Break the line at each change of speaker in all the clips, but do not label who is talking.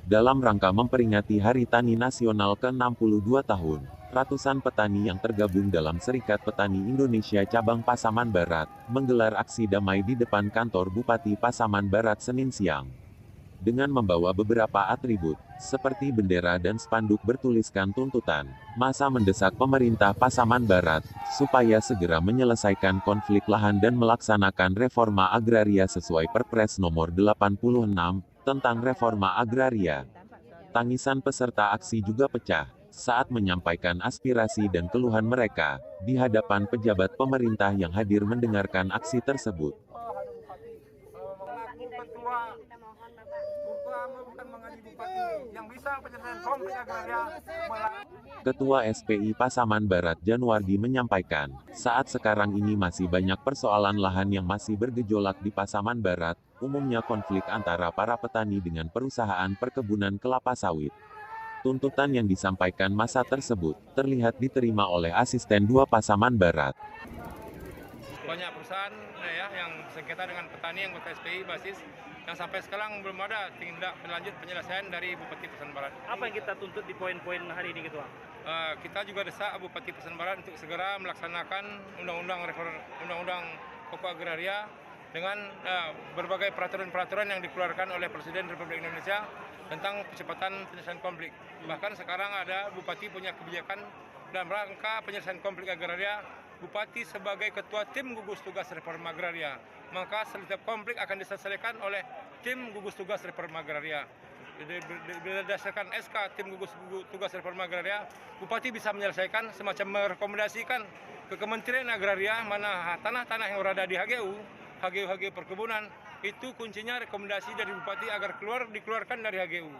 Dalam rangka memperingati Hari Tani Nasional ke-62 tahun, ratusan petani yang tergabung dalam Serikat Petani Indonesia Cabang Pasaman Barat, menggelar aksi damai di depan kantor Bupati Pasaman Barat Senin siang. Dengan membawa beberapa atribut, seperti bendera dan spanduk bertuliskan tuntutan, massa mendesak pemerintah Pasaman Barat, supaya segera menyelesaikan konflik lahan dan melaksanakan reforma agraria sesuai Perpres Nomor 86, tentang reforma agraria. Tangisan peserta aksi juga pecah, saat menyampaikan aspirasi dan keluhan mereka, di hadapan pejabat pemerintah yang hadir mendengarkan aksi tersebut. Ketua SPI Pasaman Barat Januardi menyampaikan, saat sekarang ini masih banyak persoalan lahan yang masih bergejolak di Pasaman Barat, umumnya konflik antara para petani dengan perusahaan perkebunan kelapa sawit. Tuntutan yang disampaikan massa tersebut, terlihat diterima oleh Asisten 2 Pasaman Barat.
Banyak perusahaan yang sengketa dengan petani yang anggota SPI basis yang sampai sekarang belum ada tindak lanjut penyelesaian dari Bupati Pasaman Barat.
Apa yang kita tuntut di poin-poin hari ini, Ketua?
Kita juga desak Bupati Pasaman Barat untuk segera melaksanakan undang-undang pokok agraria dengan berbagai peraturan-peraturan yang dikeluarkan oleh Presiden Republik Indonesia tentang percepatan penyelesaian konflik. Bahkan sekarang ada Bupati punya kebijakan dalam rangka penyelesaian konflik agraria, Bupati sebagai ketua tim gugus tugas reforma agraria, maka setiap konflik akan diselesaikan oleh tim gugus tugas reforma agraria. Berdasarkan SK tim gugus tugas reforma agraria, Bupati bisa menyelesaikan semacam merekomendasikan ke Kementerian Agraria mana tanah-tanah yang berada di HGU perkebunan, itu kuncinya rekomendasi dari Bupati agar dikeluarkan dari HGU.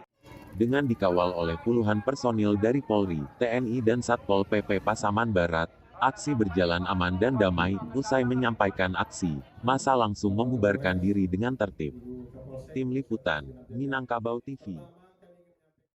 Dengan dikawal oleh puluhan personil dari Polri, TNI dan Satpol PP Pasaman Barat, aksi berjalan aman dan damai. Usai menyampaikan aksi, massa langsung membubarkan diri dengan tertib. Tim Liputan, Minangkabau TV.